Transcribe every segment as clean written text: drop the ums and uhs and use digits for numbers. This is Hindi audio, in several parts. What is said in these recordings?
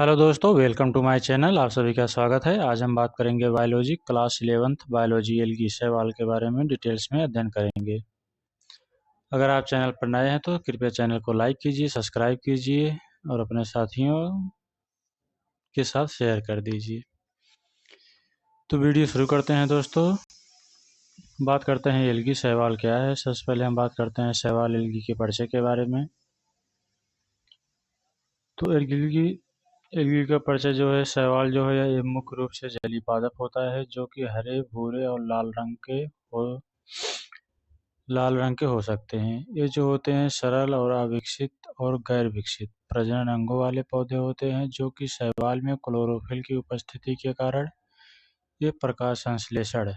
हेलो दोस्तों, वेलकम टू माय चैनल। आप सभी का स्वागत है। आज हम बात करेंगे biology class 11th biology algae सवाल के बारे में डिटेल्स में अध्ययन करेंगे। अगर आप चैनल पर नए हैं तो कृपया चैनल को लाइक कीजिए, सब्सक्राइब कीजिए और अपने साथियों के साथ शेयर कर दीजिए। तो वीडियो शुरू करते हैं दोस्तों। बात करते हैं एल्गी शैवाल क्या है। सबसे पहले हम बात करते हैं शैवाल एल्गी के परिचय के बारे में। तो एल्गी का परिचय जो है, शैवाल जो है ये मुख्य रूप से जलीय पादप होता है जो कि हरे, भूरे और लाल रंग के हो सकते हैं। ये जो होते हैं सरल और अविकसित और गैर विकसित प्रजनन अंगों वाले पौधे होते हैं जो कि शैवाल में क्लोरोफिल की उपस्थिति के कारण ये प्रकाश संश्लेषण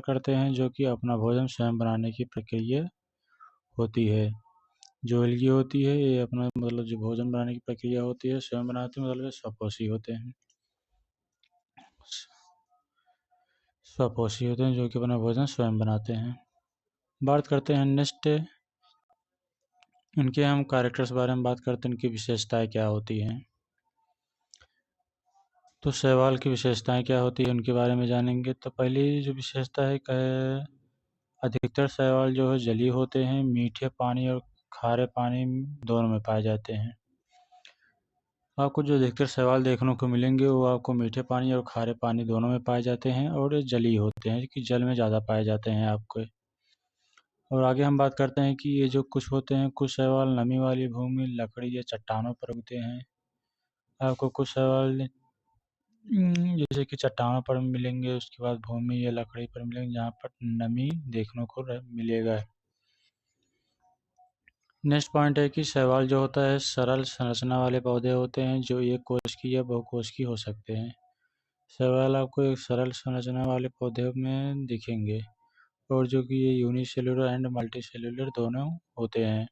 करते हैं, जो कि अपना भोजन स्वयं बनाने की प्रक्रिया होती है। जो एल्गी होती है ये अपना जो भोजन बनाने की प्रक्रिया होती है स्वयं बनाते हैं, ये स्वपोषी होते हैं। जो कि अपना भोजन स्वयं बनाते हैं। बात करते हैं नेक्स्ट इनके हम कैरेक्टर्स बारे में बात करते हैं, इनकी विशेषताएं क्या होती हैं। तो शैवाल की विशेषताएं क्या होती है उनके बारे में जानेंगे। तो पहली जो विशेषता है अधिकतर शैवाल जो है जलीय होते हैं, मीठे पानी और खारे पानी दोनों में पाए जाते हैं। आपको जो अधिकतर शैवाल देखने को मिलेंगे वो आपको मीठे पानी और खारे पानी दोनों में पाए जाते हैं और ये जलीय होते हैं कि जल में ज़्यादा पाए जाते हैं आपको। और आगे हम बात करते हैं कि ये जो कुछ होते हैं, कुछ शैवाल नमी वाली भूमि, लकड़ी या चट्टानों पर उगते हैं। आपको कुछ शैवाल जैसे कि चट्टानों पर मिलेंगे, उसके बाद भूमि या लकड़ी पर मिलेंगे जहाँ पर नमी देखने को मिलेगा। नेक्स्ट पॉइंट है कि शैवाल जो होता है सरल संरचना वाले पौधे होते हैं जो एक कोशिकीय या बहुकोशिकीय हो सकते हैं। शैवाल आपको एक सरल संरचना वाले पौधे में दिखेंगे और जो कि ये यूनिसेल्युलर एंड मल्टीसेल्युलर दोनों होते हैं।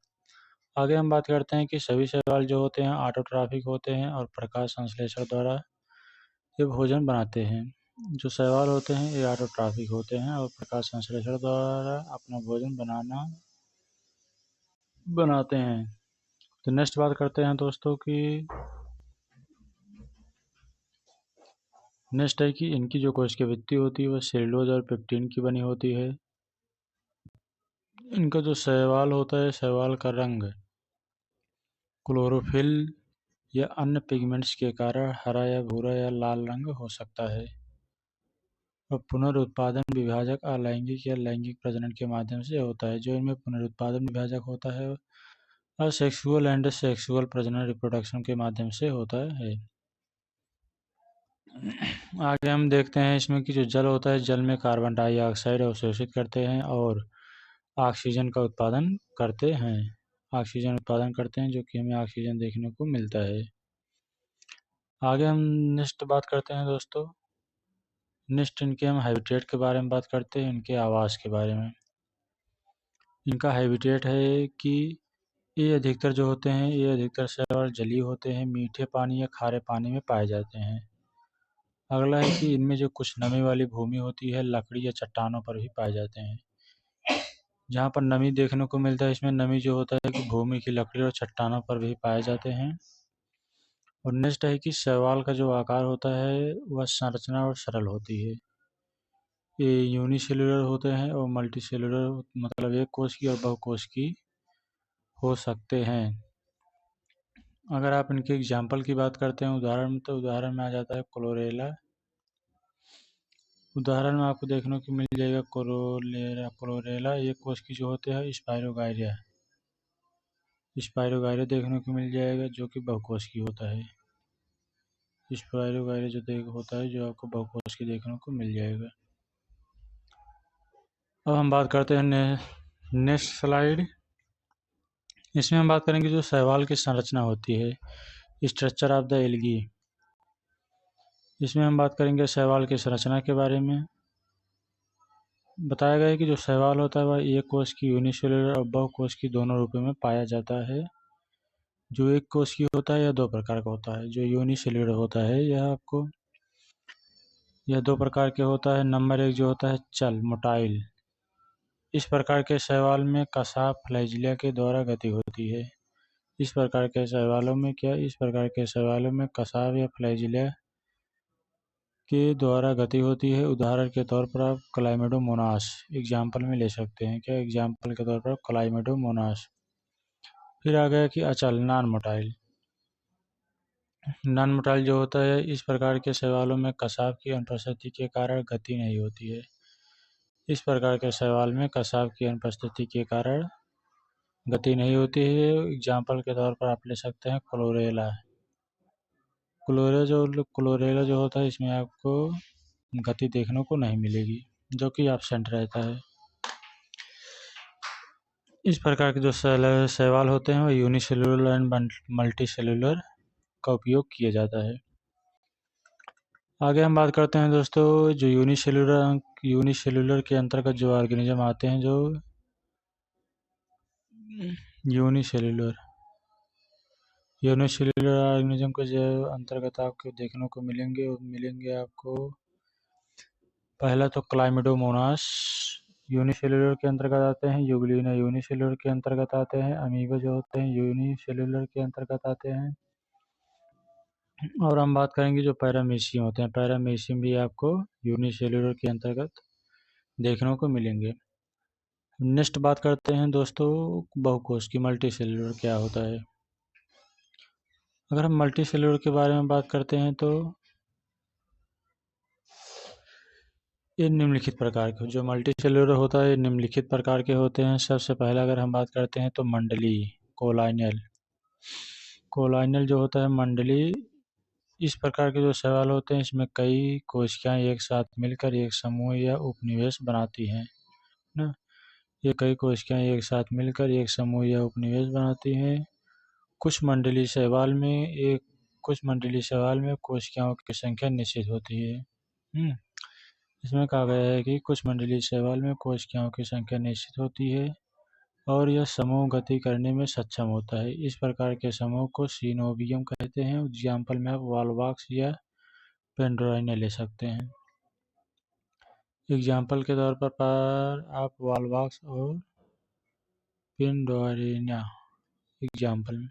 आगे हम बात करते हैं कि सभी शैवाल जो होते हैं ऑटोट्रॉफिक होते हैं और प्रकाश संश्लेषण द्वारा ये भोजन बनाते हैं। जो शैवाल होते हैं ये ऑटोट्रॉफिक होते हैं और प्रकाश संश्लेषण द्वारा अपना भोजन बनाते हैं। तो नेक्स्ट बात करते हैं दोस्तों कि नेक्स्ट है कि इनकी जो कोशिकीय भित्ति होती है वह सेलुलोज और पेक्टिन की बनी होती है। इनका जो शैवाल होता है, शैवाल का रंग क्लोरोफिल या अन्य पिगमेंट्स के कारण हरा या भूरा या लाल रंग हो सकता है। और पुनरुत्पादन विभाजक अलैंगिक या लैंगिक प्रजनन के माध्यम से होता है। जो इनमें पुनरुत्पादन विभाजक होता है असेक्सुअल एंड सेक्सुअल प्रजनन रिप्रोडक्शन के माध्यम से होता है। आगे हम देखते हैं इसमें कि जो जल होता है, जल में कार्बन डाइऑक्साइड अवशोषित करते हैं और ऑक्सीजन का उत्पादन करते हैं। जो कि हमें ऑक्सीजन देखने को मिलता है। आगे हम नेक्स्ट बात करते हैं दोस्तों। नेक्स्ट इनके हम हैबिटेट के बारे में बात करते हैं, इनके आवास के बारे में। इनका हैबिटेट है कि ये अधिकतर शैवाल जलीय होते हैं, मीठे पानी या खारे पानी में पाए जाते हैं। अगला है कि इनमें जो कुछ नमी वाली भूमि होती है, लकड़ी या चट्टानों पर भी पाए जाते हैं। जहाँ पर नमी देखने को मिलता है, इसमें नमी जो होता है कि भूमि की लकड़ी और चट्टानों पर भी पाए जाते हैं। और नेक्स्ट है कि शैवाल का जो आकार होता है वह संरचना और सरल होती है। ये यूनिसेल्युलर होते हैं और मल्टीसेल्युलर मतलब एक कोशिकीय और बहुकोशिकीय हो सकते हैं। अगर आप इनके एग्जाम्पल की बात करते हैं उदाहरण में आ जाता है क्लोरेला। उदाहरण में आपको देखने को मिल जाएगा क्लोरेला एक कोशिकीय जो होते हैं स्पाइरोगायरा देखने को मिल जाएगा जो कि बहुकोशिकीय होता है। स्पाइरोगायरा होता है जो आपको बहुकोशिकीय देखने को मिल जाएगा। अब हम बात करते हैं नेक्स्ट स्लाइड। इसमें हम बात करेंगे जो शैवाल की संरचना होती है, स्ट्रक्चर ऑफ द एल्गी। इसमें हम बात करेंगे शैवाल की संरचना के बारे में। बताया गया है कि जो शैवाल होता है वह एक कोश की यूनिसेल्युलर और बहुकोश की दोनों रूपों में पाया जाता है। जो एक कोश की होता है यह दो प्रकार का होता है। जो यूनिसेल्युलर होता है यह दो प्रकार के होता है। नंबर एक जो होता है चल मोटाइल। इस प्रकार के शैवाल में कसाव फ्लैजिला के द्वारा गति होती है। इस प्रकार के शैवालों में कसाव या फ्लैजिला के द्वारा गति होती है। उदाहरण के तौर पर आप क्लाइमेडोमोनास एग्जाम्पल में ले सकते हैं। क्या एग्जाम्पल के तौर पर क्लाइमेडोमोनास। फिर आ गया कि अचल नॉन मोटाइल जो होता है, इस प्रकार के शैवालों में कसाव की अनुपस्थिति के कारण गति नहीं होती है। इस प्रकार के शैवाल में कसाव की अनुपस्थिति के कारण गति नहीं होती है। एग्जाम्पल के तौर पर आप ले सकते हैं क्लोरेला। क्लोरेला जो होता है, इसमें आपको गति देखने को नहीं मिलेगी, जो कि एब्सेंट रहता है। इस प्रकार के जो शैवाल होते हैं वो यूनिसेलुलर एंड मल्टी सेलुलर का उपयोग किया जाता है। आगे हम बात करते हैं दोस्तों, जो यूनिसेलुलर के अंतर्गत जो ऑर्गेनिज्म आते हैं, जो यूनिसेलुलर ऑर्गेनिज्म के जो अंतर्गत आपको देखने को मिलेंगे आपको। पहला तो क्लाइमेडोमोनास यूनिसेलुलर के अंतर्गत आते हैं। यूग्लिना यूनिसेलुलर के अंतर्गत आते हैं। अमीबा जो होते हैं यूनिसेलुलर के अंतर्गत आते हैं। और हम बात करेंगे जो पैरामीशियम होते हैं, पैरामीशियम भी आपको यूनिसेलुलर के अंतर्गत देखने को मिलेंगे। नेक्स्ट बात करते हैं दोस्तों बहुकोश की, मल्टी सेलुलर क्या होता है। अगर हम मल्टी सेलुलर के बारे में बात करते हैं तो ये निम्नलिखित प्रकार के जो मल्टी सेलुलर होता है, निम्नलिखित प्रकार के होते हैं। सबसे पहला अगर हम बात करते हैं तो मंडली कोलाइनल जो होता है मंडली, इस प्रकार के जो शैवाल होते हैं, इसमें कई कोशिकाएं एक साथ मिलकर एक समूह या उपनिवेश बनाती हैं ना। ये कई कोशिकाएं एक साथ मिलकर एक समूह या उपनिवेश बनाती हैं। कुछ मंडली शैवाल में कोशिकाओं की संख्या निश्चित होती है। इसमें कहा गया है कि कुछ मंडलीय शैवाल में कोशिकाओं की संख्या निश्चित होती है और यह समूह गति करने में सक्षम होता है। इस प्रकार के समूह को सीनोबियम कहते हैं। एग्जाम्पल में आप वॉलवॉक्स या पेंडोराइना ले सकते हैं। एग्जाम्पल के तौर पर आप वॉलवॉक्स और पेंडोराइना एग्जाम्पल में।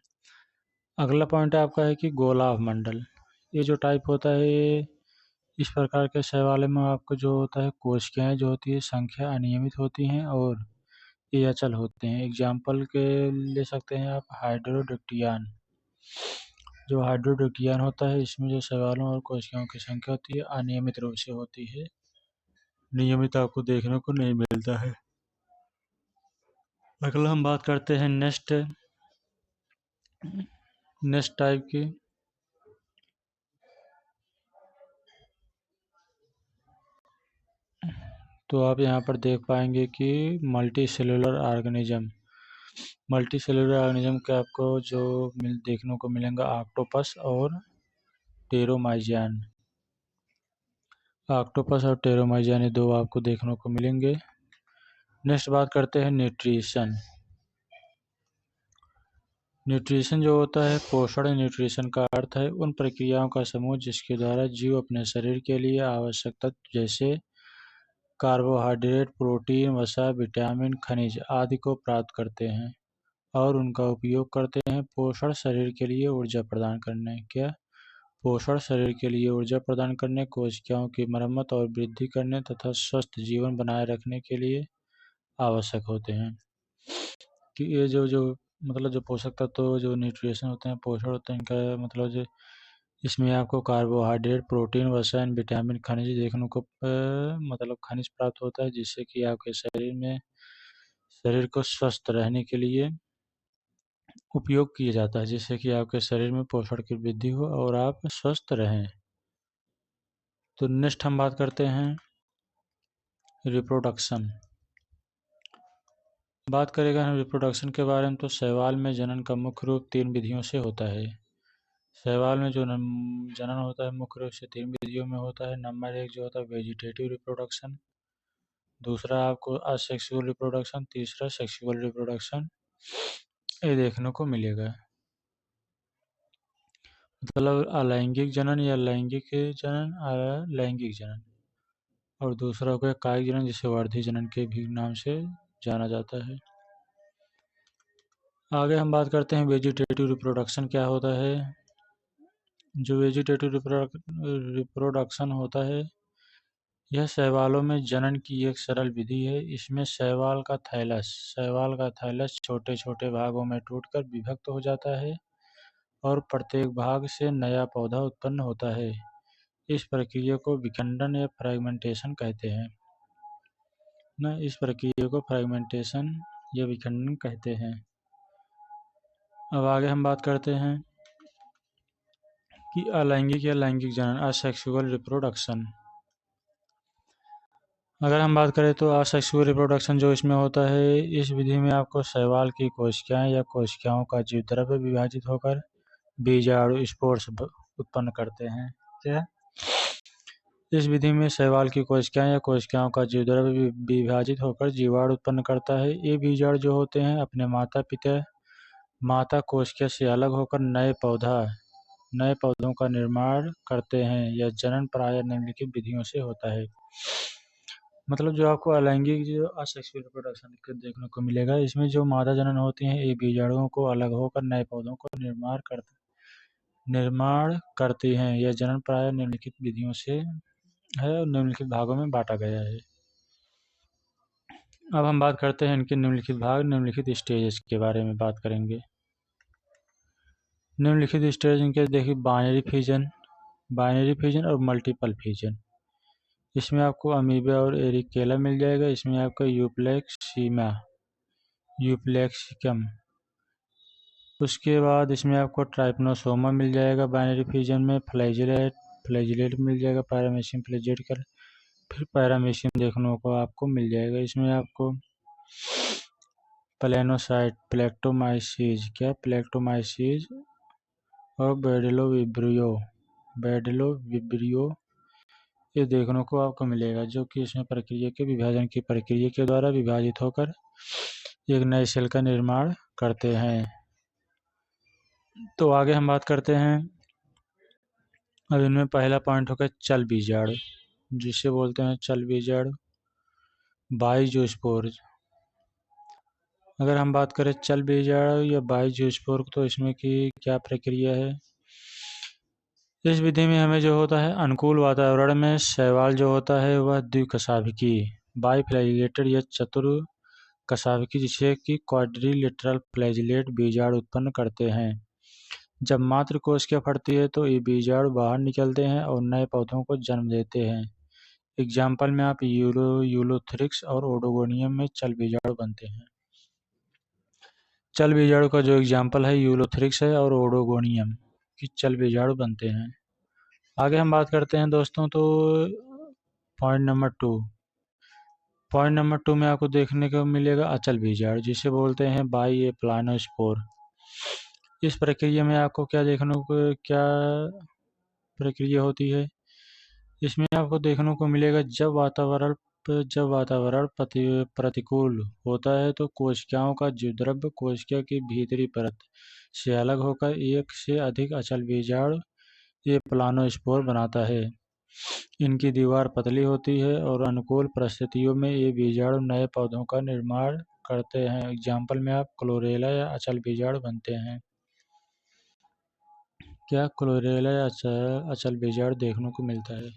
अगला पॉइंट आपका है कि गोलाभ मंडल। ये जो टाइप होता है, इस प्रकार के शैवाल में आपको जो होता है कोशिकाएं जो होती है संख्या अनियमित होती हैं और ये अचल होते हैं। एग्जाम्पल के ले सकते हैं आप हाइड्रोडक्टियान। जो हाइड्रोडक्टियान होता है, इसमें जो शैवालों और कोशिकाओं की संख्या होती है अनियमित रूप से होती है, नियमित आपको देखने को नहीं मिलता है। अगला हम बात करते हैं नेक्स्ट टाइप की। तो आप यहाँ पर देख पाएंगे कि मल्टी सेलुलर ऑर्गेनिज्म के आपको जो देखने को मिलेंगे ऑक्टोपस और टेरोमाइजियन। ऑक्टोपस और टेरोमाइजियन, ये दो आपको देखने को मिलेंगे। नेक्स्ट बात करते हैं न्यूट्रिशन जो होता है पोषण। न्यूट्रिशन का अर्थ है उन प्रक्रियाओं का समूह जिसके द्वारा जीव अपने शरीर के लिए आवश्यक तत्व जैसे कार्बोहाइड्रेट, प्रोटीन, वसा, विटामिन, खनिज आदि को प्राप्त करते हैं और उनका उपयोग करते हैं पोषण शरीर के लिए ऊर्जा प्रदान करने, कोशिकाओं की मरम्मत और वृद्धि करने तथा स्वस्थ जीवन बनाए रखने के लिए आवश्यक होते हैं। कि ये जो मतलब जो पोषक तत्व जो न्यूट्रिशन होते हैं, पोषण होते हैं, इनका मतलब जो इसमें आपको कार्बोहाइड्रेट, प्रोटीन, वसा, विटामिन, खनिज देखने को मतलब खनिज प्राप्त होता है, जिससे कि आपके शरीर को स्वस्थ रहने के लिए उपयोग किया जाता है, जिससे कि आपके शरीर में पोषण की वृद्धि हो और आप स्वस्थ रहें। तो नेक्स्ट हम बात करते हैं रिप्रोडक्शन। बात करेगा हम रिप्रोडक्शन के बारे में, तो शैवाल में जनन का मुख्य रूप 3 विधियों से होता है। शैवाल में जो जनन होता है मुख्य रूप से 3 विधियों में होता है। नंबर 1 जो होता है वेजिटेटिव रिप्रोडक्शन, दूसरा आपको असेक्सुअल रिप्रोडक्शन, तीसरा सेक्सुअल रिप्रोडक्शन ये देखने को मिलेगा। मतलब अलैंगिक जनन या लैंगिक जनन, और दूसरा हो गया कायिक जनन, जिसे वर्धी जनन के भी नाम से जाना जाता है। आगे हम बात करते हैं वेजिटेटिव रिप्रोडक्शन क्या होता है। जो वेजिटेटिव रिप्रोडक्शन होता है, यह शैवालों में जनन की एक सरल विधि है। इसमें शैवाल का थैलस छोटे छोटे भागों में टूटकर विभक्त हो जाता है और प्रत्येक भाग से नया पौधा उत्पन्न होता है। इस प्रक्रिया को विखंडन या फ्रैगमेंटेशन कहते हैं। इस प्रक्रिया को फ्रैगमेंटेशन या विखंडन कहते हैं। अब आगे हम बात करते हैं कि अलैंगिक या लैंगिक जनन, असेक्सुअल रिप्रोडक्शन। अगर हम बात करें तो असेक्सुअल रिप्रोडक्शन जो इसमें होता है, इस विधि में आपको शैवाल की कोशिकाएं या कोशिकाओं का जीव द्रव्य विभाजित होकर बीजाणु स्पोर्स उत्पन्न करते हैं। क्या इस विधि में शैवाल की कोशिकाएं या कोशिकाओं का जीव द्रव्य विभाजित होकर जीवाणु उत्पन्न करता है। ये बीजाणु जो होते हैं अपने माता कोशिका से अलग होकर नए पौधों का निर्माण करते हैं। यह जनन प्रायः निम्नलिखित विधियों से होता है। मतलब जो आपको अलैंगिक जो असेक्सुअल रिप्रोडक्शन देखने को मिलेगा, इसमें जो मादा जनन होती हैं ये बीजाणुओं को अलग होकर नए पौधों को निर्माण करती हैं। यह जनन प्रायः निम्नलिखित विधियों से है और निम्नलिखित भागों में बांटा गया है। अब हम बात करते हैं इनके निम्नलिखित स्टेजेस के बारे में बात करेंगे। निम्नलिखित स्टेज इनके देखिए बाइनरी फिजन और मल्टीपल फिजन। इसमें आपको अमीबा और एरिकेला मिल जाएगा। इसमें आपका यूप्लेक्सिकम, उसके बाद इसमें आपको ट्राइपनोसोमा मिल जाएगा। बाइनरी फिजन में फ्लैजिलेट मिल जाएगा, पैरामीशियम फ्लैजिलेट कर, फिर पैरामीशियम देखने को आपको मिल जाएगा। इसमें आपको प्लेक्टोमाइसीज और बेडेलोविब्रियो ये देखने को आपको मिलेगा, जो कि इसमें विभाजन की प्रक्रिया के द्वारा विभाजित होकर एक नए सेल का निर्माण करते हैं। तो आगे हम बात करते हैं, अब इनमें पहला पॉइंट होगा चल बीजाणु, जिसे बोलते हैं चल बीजाणु, बाइजोस्पोर। अगर हम बात करें चल बीजाणु या बाइजोस्पोर, तो इसमें की क्या प्रक्रिया है। इस विधि में हमें जो होता है, अनुकूल वातावरण में शैवाल जो होता है वह द्विकशाभिकी बाइफ्लैजिलेटेड या चतुर कशाभिकी, जिसे कि क्वाड्रिलेटरल फ्लैजिलेट बीजाणु उत्पन्न करते हैं। जब मात्र कोशिका फटती है तो ये बीजाणु बाहर निकलते हैं और नए पौधों को जन्म देते हैं। एग्जाम्पल में आप यूलोथ्रिक्स और ओडोगोनियम में चल बीजाणु बनते हैं। चल बीजाणु का जो एग्जाम्पल है यूलोथ्रिक्स है और ओडोगोनियम की चल बीजाणु बनते हैं। आगे हम बात करते हैं दोस्तों, तो पॉइंट नंबर टू में आपको देखने को मिलेगा अचल बीजाणु, जिसे बोलते हैं बाइप्लानोस्पोर। इस प्रक्रिया में आपको क्या प्रक्रिया होती है। इसमें आपको देखने को मिलेगा जब वातावरण प्रतिकूल होता है तो कोशिकाओं का जीव द्रव्य कोशिका की भीतरी परत से अलग होकर एक से अधिक अचल बीजाणु ये प्लानोस्पोर बनाता है। इनकी दीवार पतली होती है और अनुकूल परिस्थितियों में ये बीजाणु नए पौधों का निर्माण करते हैं। एग्जाम्पल में आप क्लोरेला या अचल बीजाणु बनते हैं। क्या क्लोरेला या अचल बीजाणु देखने को मिलता है।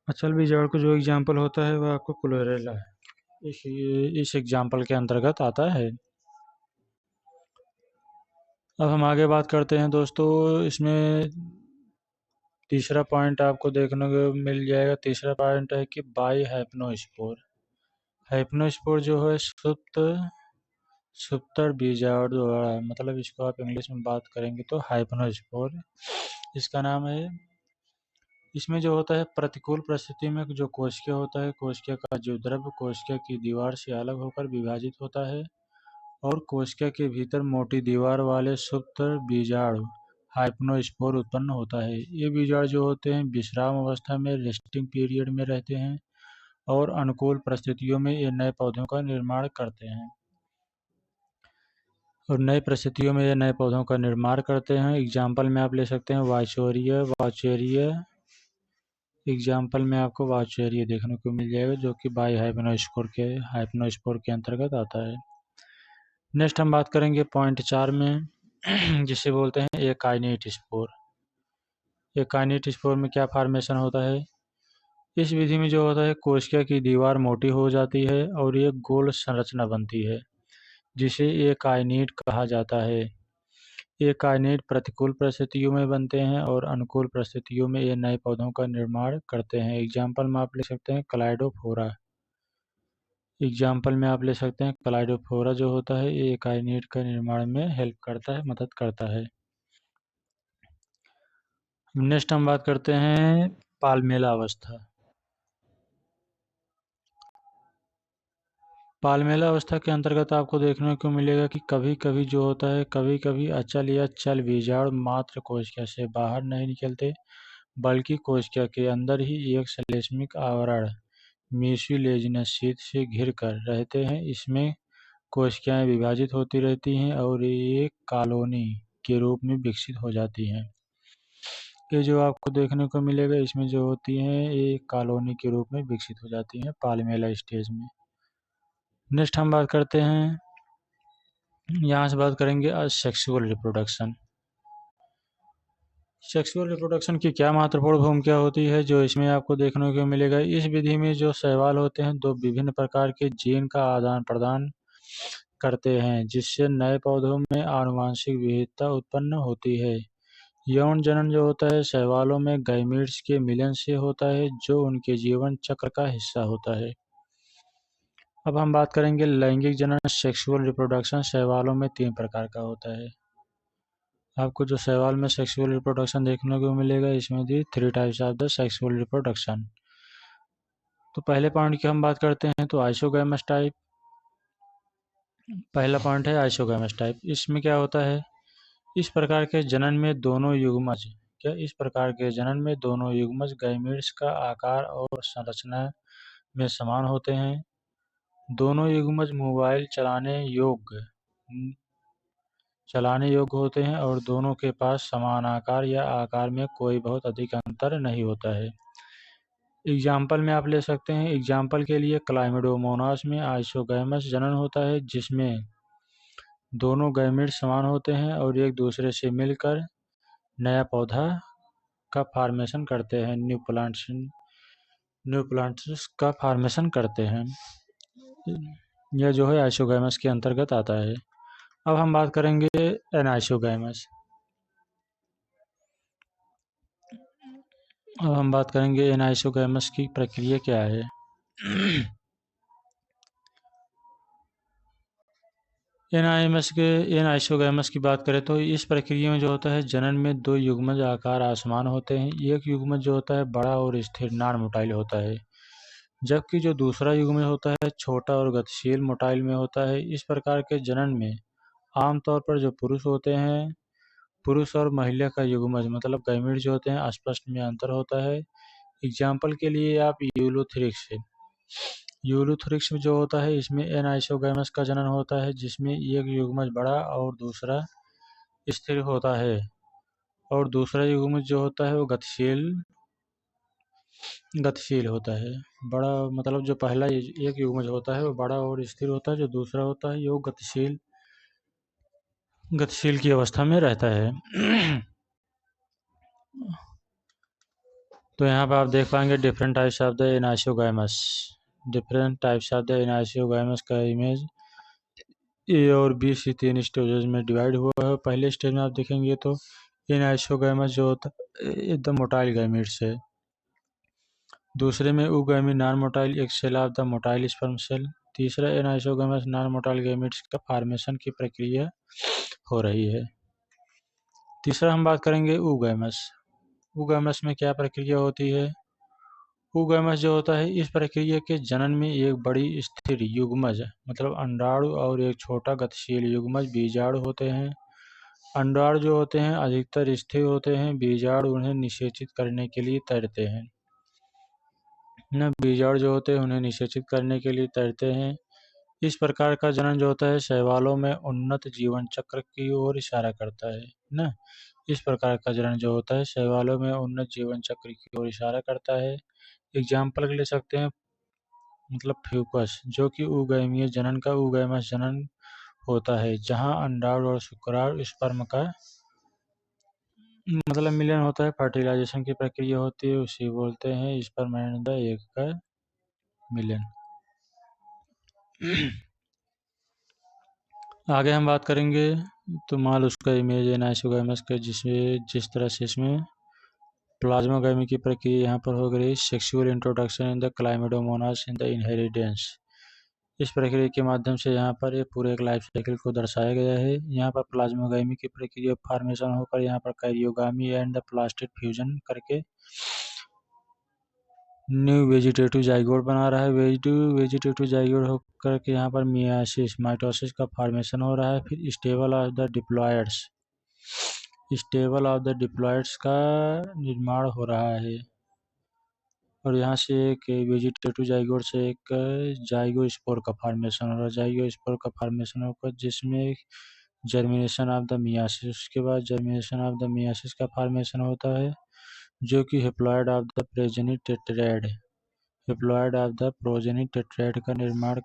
अचल बीजाणु का जो एग्जाम्पल होता है वह आपको क्लोरेला इस एग्जाम्पल के अंतर्गत आता है। अब हम आगे बात करते हैं दोस्तों, इसमें तीसरा पॉइंट आपको देखने को मिल जाएगा। तीसरा पॉइंट है कि बाई हाइप्नोस्पोर जो है सुप्तर बीजाणु द्वारा, मतलब इसको आप इंग्लिश में बात करेंगे तो हाइप्नोस्पोर इसका नाम है। इसमें जो होता है प्रतिकूल परिस्थिति में जो कोशिका होता है, कोशिका का जो द्रव्य कोशिका की दीवार से अलग होकर विभाजित होता है और कोशिका के भीतर मोटी दीवार वाले सुप्त बीजाणु हाइप्नोस्पोर उत्पन्न होता है। ये बीजाणु जो होते हैं विश्राम अवस्था में रेस्टिंग पीरियड में रहते हैं और अनुकूल परिस्थितियों में ये नए पौधों का निर्माण करते हैं एग्जाम्पल में आप ले सकते हैं वाचेरिया। एग्जाम्पल में आपको वाचेरिया देखने को मिल जाएगा, जो कि बाई हाइप्नोस्पोर के अंतर्गत आता है। नेक्स्ट हम बात करेंगे पॉइंट 4 में जिसे बोलते हैं एकाइनेट स्पोर। एकाइनेट स्पोर में क्या फॉर्मेशन होता है? इस विधि में जो होता है कोशिका की दीवार मोटी हो जाती है और एक गोल संरचना बनती है जिसे एकाइनेट कहा जाता है। एकाइनेट प्रतिकूल परिस्थितियों में बनते हैं और अनुकूल परिस्थितियों में ये नए पौधों का निर्माण करते हैं। एग्जाम्पल में आप ले सकते हैं क्लाइडोफोरा। एग्जाम्पल में आप ले सकते हैं क्लाइडोफोरा जो होता है ये एकाइनेट का निर्माण में हेल्प करता है, मदद करता है। नेक्स्ट हम बात करते हैं पाल्मेला अवस्था। पाल्मेला अवस्था के अंतर्गत आपको देखने को मिलेगा कि कभी कभी जो होता है कभी कभी अचल या चल बीजाणु मात्र कोशिका से बाहर नहीं निकलते बल्कि कोशिका के अंदर ही एक श्लेष्मिक आवरण म्यूसिलेजिनस शीट से घिर कर रहते हैं। इसमें कोशिकाएं विभाजित होती रहती हैं और एक कॉलोनी के रूप में विकसित हो जाती हैं। ये जो आपको देखने को मिलेगा इसमें जो होती हैं ये कॉलोनी के रूप में विकसित हो जाती हैं पाल्मेला स्टेज में। नेक्स्ट हम बात करते हैं, यहाँ से बात करेंगे सेक्सुअल रिप्रोडक्शन। सेक्सुअल रिप्रोडक्शन की क्या महत्वपूर्ण भूमिका होती है जो इसमें आपको देखने को मिलेगा। इस विधि में जो शैवाल होते हैं दो विभिन्न प्रकार के जीन का आदान प्रदान करते हैं जिससे नए पौधों में आनुवंशिक विविधता उत्पन्न होती है। यौन जनन जो होता है शैवालों में गैमीट्स के मिलन से होता है जो उनके जीवन चक्र का हिस्सा होता है। अब हम बात करेंगे लैंगिक जनन। सेक्सुअल रिप्रोडक्शन शैवालों में 3 प्रकार का होता है। आपको जो शैवाल में सेक्सुअल रिप्रोडक्शन देखने को मिलेगा इसमें दी 3 types of the sexual reproduction. तो पहले पॉइंट की हम बात करते हैं तो आइसोगैमस टाइप। पहला पॉइंट है आइसोगैमस टाइप। इसमें क्या होता है, इस प्रकार के जनन में दोनों युग्मज गैमीट्स का आकार और संरचना में समान होते हैं। दोनों युग्मज मोबाइल चलाने योग्य होते हैं और दोनों के पास समान आकार या आकार में कोई बहुत अधिक अंतर नहीं होता है। एग्जाम्पल में आप ले सकते हैं, एग्जाम्पल के लिए क्लाइमेडोमोनास में आइसोगैमस जनन होता है जिसमें दोनों गैमीट्स समान होते हैं और एक दूसरे से मिलकर नया पौधा का फॉर्मेशन करते हैं, न्यू प्लांट्स का फॉर्मेशन करते हैं। यह जो है आइसोगैमस के अंतर्गत आता है। अब हम बात करेंगे एनाइसोगैमस। अब हम बात करेंगे एनाइसोगैमस की प्रक्रिया क्या है। एनाइसोगैमस की बात करें तो इस प्रक्रिया में जो होता है जनन में दो युग्मज आकार आसमान होते हैं। एक युग्मज जो होता है बड़ा और स्थिर नॉन मोटाइल होता है जबकि जो दूसरा युग्मज होता है छोटा और गतिशील मोटाइल में होता है। इस प्रकार के जनन में आमतौर पर जो पुरुष और महिला का युग्मज मतलब गैमीट जो होते हैं स्पष्ट में अंतर होता है। एग्जाम्पल के लिए आप यूलोथ्रिक्स जो होता है इसमें एनाइसोगैमस का जनन होता है जिसमें एक युग्मज बड़ा और दूसरा स्थिर होता है और दूसरा युग्मज जो होता है वो गतिशील होता है। बड़ा मतलब जो पहला एक युग्मज होता है वो बड़ा और स्थिर होता है, जो दूसरा होता है वो गतिशील की अवस्था में रहता है। तो यहाँ पर आप देख पाएंगे different types of the anisogamous. का इमेज ए और बी सी 3 स्टेजेस में डिवाइड हुआ है। पहले स्टेज में आप देखेंगे तो एनाइसोगैमस जो होता है एकदम मोटाइल गैमीट्स है। दूसरे में उगैमी नॉन मोटाइल एक cell of the motile sperm cell. तीसरा एनाइसोगैमस नॉन मोटाइल गैमीट्स का फॉर्मेशन की प्रक्रिया हो रही है। तीसरा हम बात करेंगे उगैमस में क्या प्रक्रिया होती है। उगैमस जो होता है इस प्रक्रिया के जनन में एक बड़ी स्थिर युग्मज मतलब अंडाणु और एक छोटा गतिशील युग्मज बीजाणु होते हैं। अंडाणु जो होते हैं अधिकतर स्थिर होते हैं, बीजाणु उन्हें निषेचित करने के लिए तैरते हैं। बीजाणु जो होते हैं उन्हें निषेचित करने के लिए तैरते हैं। इस प्रकार का जनन जो होता है शैवालों में उन्नत जीवन चक्र की ओर इशारा करता है ना। इस प्रकार का जनन जो होता है शैवालों में उन्नत जीवन चक्र की ओर इशारा करता है। एग्जाम्पल ले सकते हैं मतलब फ्यूकस जो कि उगैमीय जनन का उगैमस जनन होता है, जहां अंडाणु और शुक्राणु स्पर्म का मतलब मिलन होता है, फर्टिलाइजेशन की प्रक्रिया होती है, उसे बोलते हैं स्पर्म एंड द एग का मिलन। आगे हम बात करेंगे तो मान लो उसका इमेज एनाइसोगाइमस का, जिस तरह से इसमें प्लाज्मागामी की प्रक्रिया यहाँ पर हो गई। Sexual introduction in the chlamydomonas in the inheritance. इस प्रक्रिया के माध्यम से यहाँ पर ये पूरे एक लाइफ साइकिल को दर्शाया गया है। यहाँ पर प्लाज्मागामी की प्रक्रिया फॉर्मेशन होकर यहाँ पर कैरियोगामी एंड द प्लास्टिड फ्यूजन करके न्यू वेजिटेटिव जाइगोट बना रहा है। वेजिटेटिव जाइगोट होकर के यहाँ पर मियासिस माइटोसिस का फॉर्मेशन हो रहा है। फिर स्टेबल ऑफ द डिप्लॉइड्स का निर्माण हो रहा है, और यहाँ से एक वेजिटेटिव जाइगोट से एक जाइगोस्पोर का फॉर्मेशन हो रहा है। जाइगोस्पोर का फॉर्मेशन होकर जिसमें जर्मिनेशन ऑफ द मियासिस, उसके बाद जर्मिनेशन ऑफ द मियासिस का फॉर्मेशन होता है, जो कि हेप्लॉइड ऑफ द प्रोजेनी टेट्राइड का निर्माण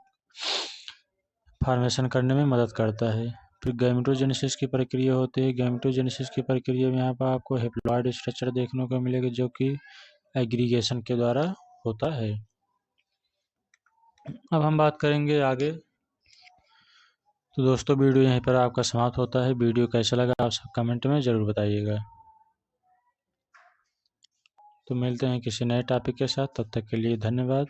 फॉर्मेशन करने में मदद करता है। फिर गैमेटोजेनेसिस की प्रक्रिया होती है। गैमेटोजेनेसिस की प्रक्रिया में यहाँ पर आपको हेप्लॉइड स्ट्रक्चर देखने को मिलेगा, जो कि एग्रीगेशन के द्वारा होता है। अब हम बात करेंगे आगे। तो दोस्तों वीडियो यहीं पर आपका समाप्त होता है। वीडियो कैसा लगा आप सब कमेंट में ज़रूर बताइएगा। तो मिलते हैं किसी नए टॉपिक के साथ, तब तक के लिए धन्यवाद।